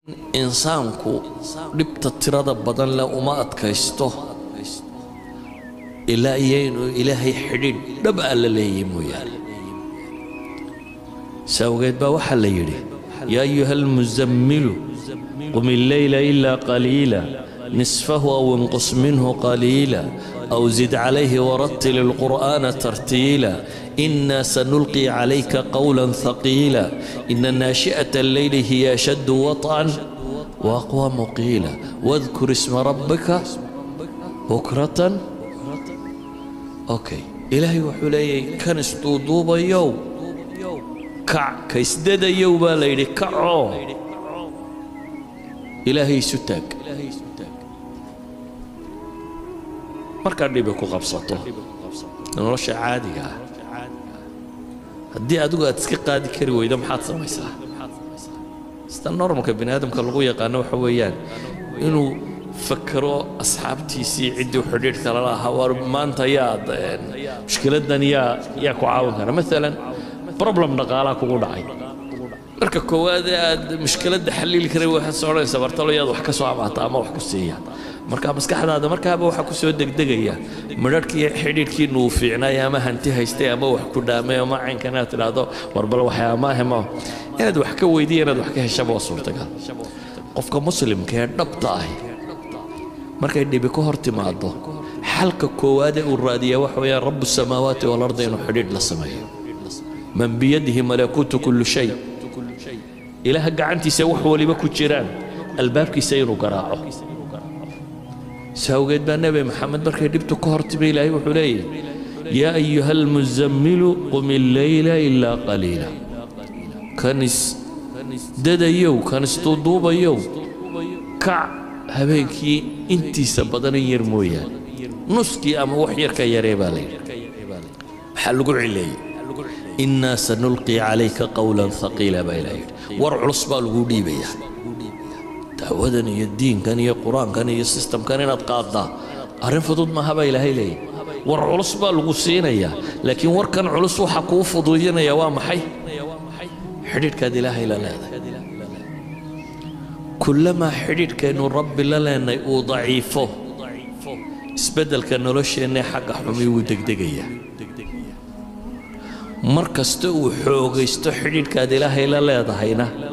إنسانكو dhibta tirada badan la uma adkaysto ilaa iyaynu ilaahay xidhiidh dhab ah la leeyahay mooyaane sawgeed baa waxaa la yidhi yaa ayuha almuzammilu qum illayla ilaa qaliila nisfahu aw inqus minhu qaliila أو زد عليه ورتل القرآن ترتيلا إنا سنلقي عليك قولا ثقيلا إن ناشئة الليل هي أشد وطئا وأقوى مقيلا واذكر اسم ربك بكرة أوكي إلهي وحلي كان استوضوبا يوم كع كيسدد يوم ليلي كعو إلهي ستاك markaad dhibi ku qabsato nolosha caadiga ah haddii adigu aad iska qaadi kari weydo maxaad samaysaa sida normalka bini aadamka lagu yaqaano waxa weeyaan inuu fakaro asxaabtiisii ciddii xidhiidhka la lahaa war maanta yaad mushkiladan yaa ku caawin kara maalan problem dhaqaalaha kugu dhacay marka koowaad aad mushkiladda xalili karay waxaad soconaysaa bartalo yaad wax ka soo amaata ama wax ku siiya marka maskaxdaada markaaba waxa ku soo degdegaya madharkii xidhiidhkiinu uu fiicnay ama hanti haystay ama wax ku dhaamay ama caynkan aad tidhaahdo warbal waxaa maahema inaad wax ka weydiiyo inaad wax ka heshaba waa suurtagal qofka muslimka ee dhabta ahi markay dhibi ka hor timaado xalka koowaad ee uu raadiyaa waxa weeyaan rabu samaawaati walardi inuu xidhiidh la sameeyo man biyadihi malakuutu kulli shay ilaah gacantiisa wax waliba ku jiraan albaabkiisa inuu garaaco ساوجد النبي محمد بركة دبتو كهرت بإلهي وحليه يا أيها المزمل قم الليل إلا قليلا كانس ددا يو كانس تضوب يو كع هبيكي انتي سبضني يرمويا نسكي أما وحيرك يا ريبالي حلقوا علي إنا سنلقي عليك قولا ثقيلا بإلهي ورع الصبا الغودي بيا دعوة يا الدين كان يا قرآن كان يا سيستم كان ينتقاضى أعرف فضود ما هبا إلهي لي ورعلص بالغسين يا لكن وركن علص وحكوا فضوينا يا وامحي حديد كاد إلهي لا كلما حديد كانوا رب لا ضعيفه اسبدل كانوا لوش إني حق حمي ودقدقية مركز تو حوق يستحديد كاد إلهي لا ضحينا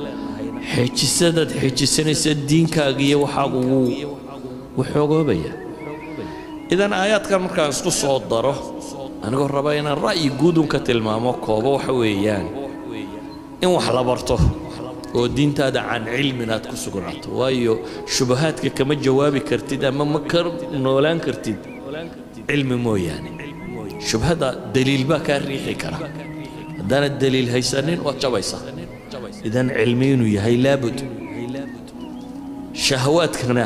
حجسدت حجسنس الدين كاغيه وحوغو بيا اذا ايات كان markaan isku soo daro aniga rabaa inaan ra'yi guud ka tilmaamo koobo waxa weeyaan in wax la barto oo diintaada aan cilminaad ku sugnaato waayo shubahaadka kama jawaabi kartid ama ma kar noolaan kartid cilmi mooyaane shubhada daliil ba ka riixi kara hadana daliil haysanin oo jabaysa إذن علمين يهي لابد شهوات كنا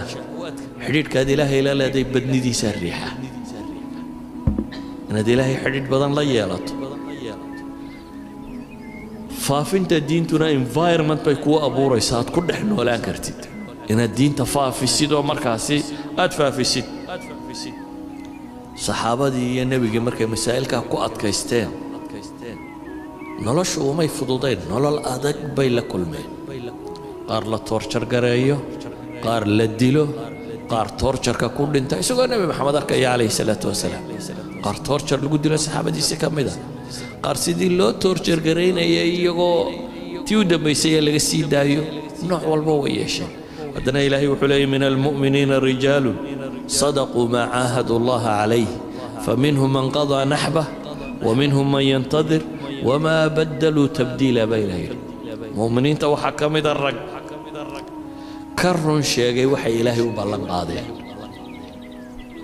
حديد كاد إلهي لا دي بدني دي سريحة أنا دي إلهي حديد بدن لا يالط فافنت الدين تنا environment بيكو أبو ريسات كل إحنا ولا كرتيد إن الدين تفافي سيد ومركاسي أدفع في سيد صحابة دي النبي مركا مسائل كاكو أتكايستين noloshu uma fududayn nolol adag bay la kulmeen qaar la torture gareeyo qaar la dilo qaar torture-ka ku dhintay isagoo nabi maxamed arkaya calayhi salaatu wasalaam qaar torture lagu dilo saxaabadiisa ka mid ah qaar sidii loo torture gareynayay iyagoo tii u dambaysay laga sii daayo nooc walba way yeesheen haddana ilaahay wuxuu leeyahay min almu'miniina rijaalun sadaquu maa caahadu allaha calayh faminhum man qadaa naxbah ومنهم من ينتظر وما بدلوا تبديلا بينهم مؤمنين توحى كمد الرج كر شيء وحي إلهي وبلغ قاضي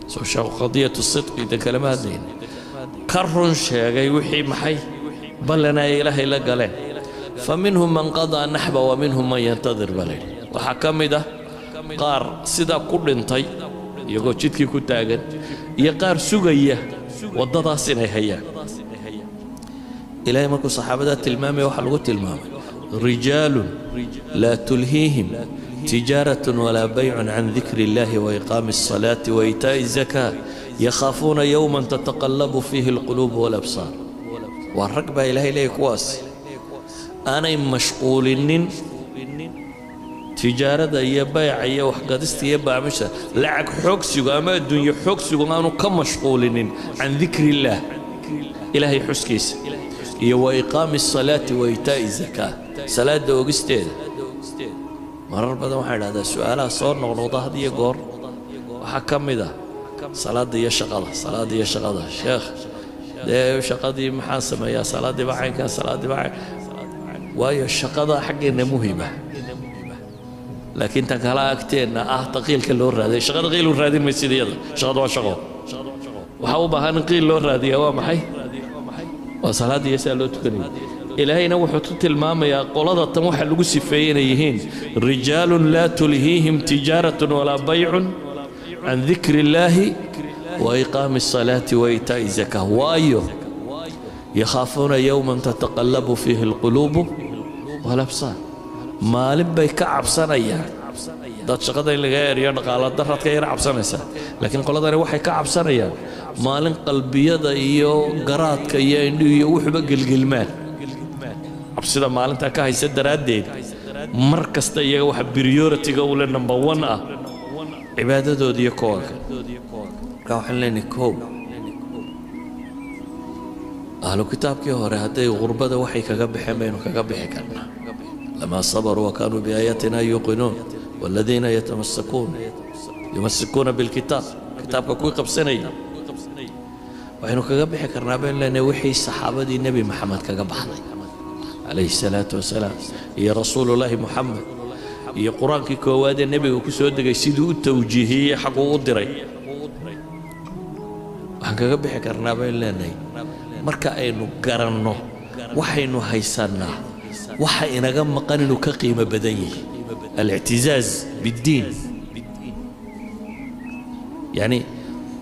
سو قضية الصدق إذا كلمات دين كر شيء وحي محي بلنا إلهي لقلين فمنهم من قضى نحبه ومنهم من ينتظر بلين وحكم ده قار سدا كل انتي يقول جدكي كتاجن يقار سجية وضدا سنة هي إلهي مركو صحابة تلمامي وحلقوا تلمامي رجال لا تلهيهم تجارة ولا بيع عن ذكر الله وإقام الصلاة وإيتاء الزكاة يخافون يوما تتقلب فيه القلوب والأبصار والركبة إلهي ليكواس أنا مشغول تجارة يا بيع يا وحقدست يا بعمشة لعك حوكسيو أما الدنيا حوكسيو أنا كم مشغولين عن ذكر الله إلهي حسكيس وإقام الصلاة وإيتاء الزكاة صلاة دوغستيد مرر بدأ واحد هذا السؤال صار نغنوضة هذه يقول وحكم ذا صلاة دي شغلة صلاة دي شغلة شيخ ده شغلة دي محاسمة يا صلاة دي بعين كان صلاة دي بعين وهي الشغلة حقنا مهمة لكن تكلا أكتين تقيل كلور هذا شغلة غير الرادين مسجد هذا شغلة وشغلة وحاوبها نقيل لور هذه هو محي وصلاة يسألوا تكني إلهي نوح حطت المام يا قلادة تموح اللقس فين يهين رجال لا تلهيهم تجارة ولا بيع عن ذكر الله وإقام الصلاة وإيتاء الزكاة وايو يخافون يوما تتقلب فيه القلوب والأبصار ما لبي كعب سنيا dad shaqada in laga eeriyo dhaqaale darrad ka yar cabsanaysa laakiin qoladani waxay ka cabsanayaan maalin qalbiyada iyo garaadka iyo indhiyo iyo wuxuba gelgelmaan cabsida maalinta ka haysa daraadeed mar kasta iyaga waxa priority-ga u leh number 1 ah cibaadadoodii iyo koolka ka waxaan leenahay koob ahlu kitaabkii hore hadday qurbada waxay kaga baxeen baynu kaga bixi karnaa lama sabaru wa kanu bi ayatina yuqinun والذين يمسكون بالكتاب كتابك كوي قبسني وحين كجبح كرنابين لنا وحي الصحابة دي النبي محمد كجبح عليه الصلاة والسلام يا رسول الله محمد يا قرآن كي كواد النبي وكسود جيسيدو التوجيهية حقوق الدري وحين كجبح كرنابين لنا مركا إنه قرنه وحينه هيسنا وحين جم قننه كقيمة بدنيه الاعتزاز بالدين يعني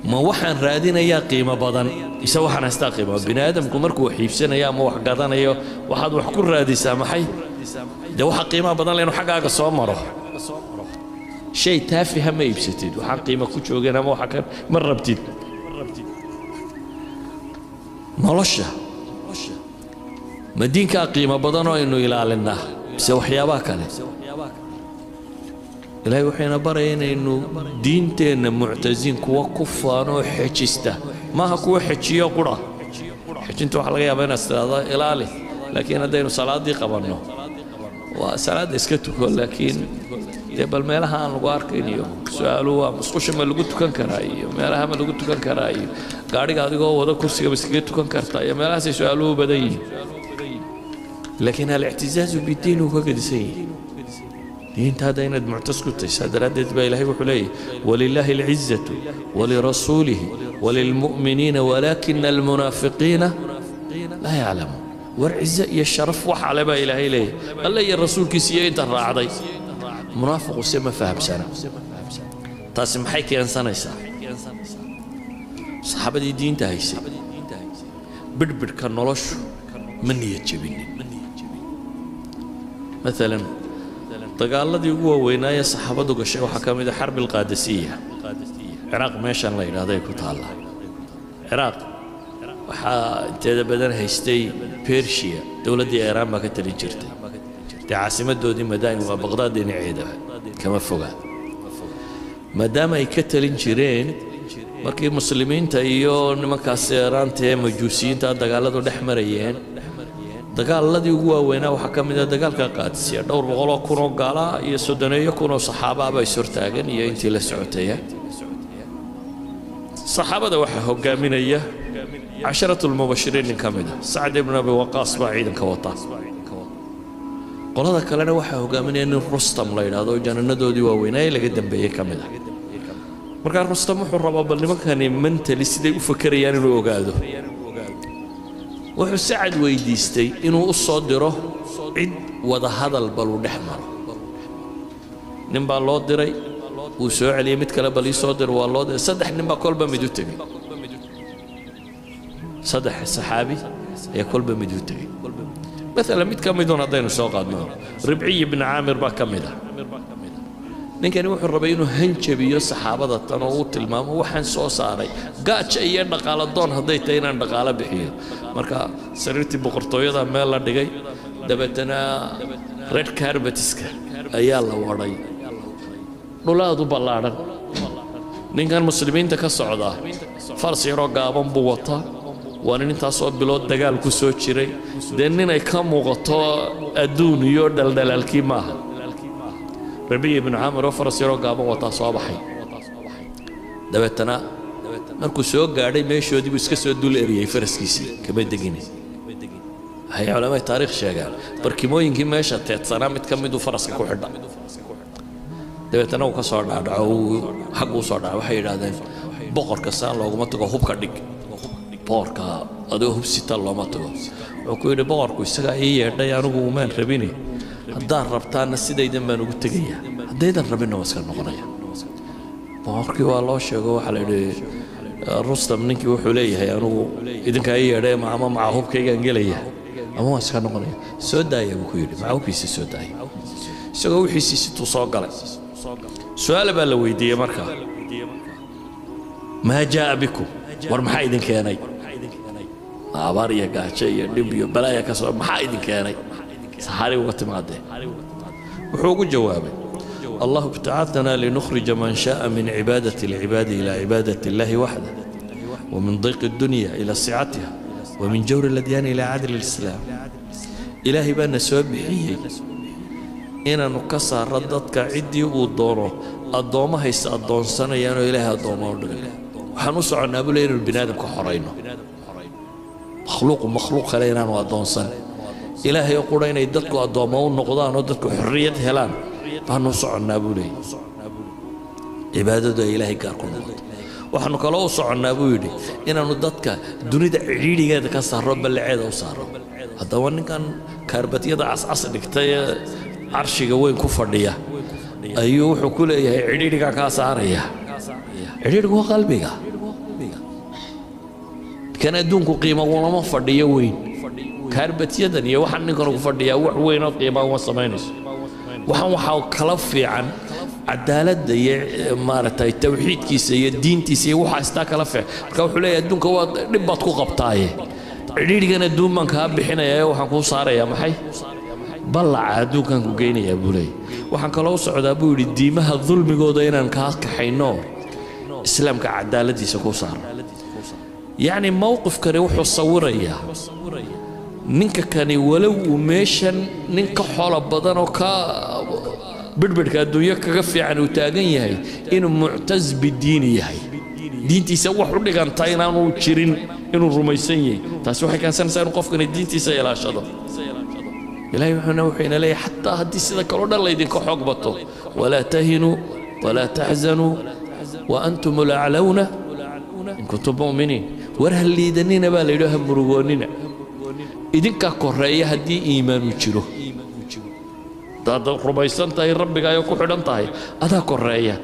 ما وحن رادين يا قيمة بدن يسوي حنا استقيمة بني آدم كمركو حيفسنا يا ما وحقادنا يا واحد وحكر رادي سامحي ده وح قيمة بدن لأنه حقق الصومرة شيء تافه ما يبسطيد وحق قيمة كوتشو جنا ما وحكر مرة بتيد مالشة مدين كقيمة بدنه إنه يلعن لنا بسوي حيابا كله إلهي وحينا برينا إنه دينتنا معتزين كوا كفان وحجسته ما هكوا حجية قرا حجنتوا حلقة بين استاذة إلالي لكن هذا إنه صلاة دي قبلنا وصلاة إسكتوا لكن تبل مالها عن الواركينيو سؤالوا مسقوش ما لقيت كان كرايو مالها ما لقيت كان كرايو قاعد قاعد يقول هذا كرسي بس لقيت كان كرتايا مالها سؤالوا بدي لكن الاعتزاز بالدين هو قد سيء انت هذا يند معتسكت سادردت بالله وحليه ولله العزة ولرسوله وللمؤمنين ولكن المنافقين لا يعلمون والعزة يا الشرف وحال با إله إليه الله يا الرسول كيسيه انت الراعدي منافق وسما فهم سنة تاسم حيكي انسان يسا صحابة دي دين تهيسي بدبد كان نولش من يتجبيني مثلا dagaaladii ugu waaweynaa saxaabadu gashay waxa kamid ah xarb al-qaadisiyya Iraq meeshan la yiraahday ku taala Iraq waxa inteeda badan haystay Persia dawladda Iran ma ka talin jirtay caasimadoodii Madain waa Baghdad dhinaceeda kama foga maadaama ay ka talin jireen markii muslimiinta iyo nimankaas Iran-ta majuusiyiinta dagaaladu dhex marayeen dagaaladii ugu waaweynaa waxa kamid ah dagaalka qaadisiya dhowr boqol oo kun oo gaala iyo 30 kun oo saxaaba ah ay surtaagan iyo intii la socotay saxaabada waxa hogaaminaya 10 mubashiriin kamid ah Sa'd ibn Abi Waqqas baa ciidanka wata qolada kalena waxa hogaaminaya nin Rustam la yiraahdo jananadoodii waaweynaa laga dambeeyay kamid ah marka Rustam wuxuu rabaa bal nimankani mentally siday u fakarayaan inuu ogaado wuxuu Sa'd weydiistay inuu u soo diro cid wada hadal bal u dhaxmaro nin baa loo diray uu soo celiyay mid kale bal ii soo dir waa loo diray saddex nin baa kolba mid u tagay saddex saxaabi ayaa kolba mid u tagay مثلا mid ka mid hadaynu soo qaadno Ribci ibn Amir baa kamid ah ninkani wuxuu rabay inuu hanjabiyo saxaabada tan oo uu tilmaamo waxaan soo saaray gaaja iyo dhaqaale doon haday tahay inaan dhaqaale bixiyo marka sariirtii boqortooyada meel la dhigay dabeetana red carpetska ayaa la wadhay dhulaadu ballaaran ninkan muslimiinta ka socda faras yaroo gaaban buu wataa waa nin intaasoo bilood dagaal ku soo jiray dee ninay ka muuqato adduun iyo dhaldhalaalkii maaha rabiic ibnu caamir oo faras yaroo gaaban wataa soo baxay dabeetana markuu soo gaadhay meeshoodii buu iska soo dul eriyey faraskiisii kama degine waxay culamada taariikh sheegaan barkimooyinkii meesha teedsanaa mid ka miduu faraska ku xidha dabeetana uu ka soo dhaadhaco xagguu soo dhaca waxay yidhaahdeen boqorka saan looguma tago hubka dhig boqorka adoo hub sita looma tago wuxuu ku yidhi boqorku isagaa ii yeedhay anigu umaan rabini haddaan rabtaana sidaydan baan ugu tegayaa haddaydan rabinna waa iska noqonaya boqorkii waa loo sheego waxaa la yidhi rustam ninkii wuxuu leeyahay anigu idinkaa ii yeedhay ama maca hubkaygaan gelaya ama waa iska noqonaya soo daaya buu ku yidhi maca hubkiisii soo daaya isagoo wixiisii situu soo galay su'aal baa la weydiiyey markaa maa jaa'a bikum war maxaa idin keenay abaar iyo gaajo iyo dhib iyo balaaya ka soo maxaa idin keenay saxaari uga timaadeen wuxuu ugu jawaabay الله ابتعثنا لنخرج من شاء من عبادة العباد إلى عبادة الله وحده ومن ضيق الدنيا إلى سعتها ومن جور الأديان إلى عدل الإسلام إلهي بأن سوابحيه إن نكسر ردتك عدي ودوره الضومة هيس الضون سنة يانو إلهي الضومة وحنوسع النابلين البنادم كحرينه مخلوق خلينا والضون سنة إلهي يقول إن يدتك الضومة والنقضان ودتك حرية هلان waxaanu soconnaa buu leeyay cibaadadu ilaahay gaar ku noqoto waxaanu kala u soconnaa buu yidhi inaanu dadka dunida cidhiidhigeeda ka saaro ballaceeda u saaro haddaba ninkan kaarbatiyada cascas dhigtay carshiga weyn ku fadhiya ayuu wuxuu ku leeyahay cidhiidhiga kaa saaraya cidhiidhigu waa qalbiga kan adduunku qiimo lama fadhiyo weyn kaarbatiyadan iyo waxaan ninkan ku fadhiyaa wax weyn oo qiimo uma samaynayso waxaa kala fiican cadaaladda iyo maaragtay tawxiidkiisa iyo diintiisa iyo waxaa istaa kala fiican marka wuxuu leeyahay adduunka waa dhib baad ku qabtaaye cidhiidhigan adduun baan kaa bixinayaa waxaan kuu saarayaa maxay ballaca adduunkan ku geynayaa buu leeyahay waxaan kaloo u socdaa buu yidhi diimaha dulmigooda inaan kaa kaxayno islaamka cadaaladdiisa kuu saarno yacni mowqifkani wuxuu sawirayaa ninka kani walow uu meeshan nin ka xoolo badan oo ka bidhbidhka adduunyo kaga fiican uu taagan yahay inuu muctaz bidiini yahay diintiisa wax u dhiganta inaanu jirin inuu rumaysan yahay taasi waxay keensanaysaa inuu qofkani diintiisa ilaashado ilaahay wuxuuna leeyahay xataa haddii sida kaloo dhan laydinka xoog bato walaa tahinuu walaa taxzanuu wa antum ulaclawna in kuntum mu'miniin war ha liidanina baa layidhi ha murugoonnina idinkaa koreeya haddii iimaanu jiro haddaad rumaysan tahay rabbiga ayoo ku xidhan tahay adaa koreeya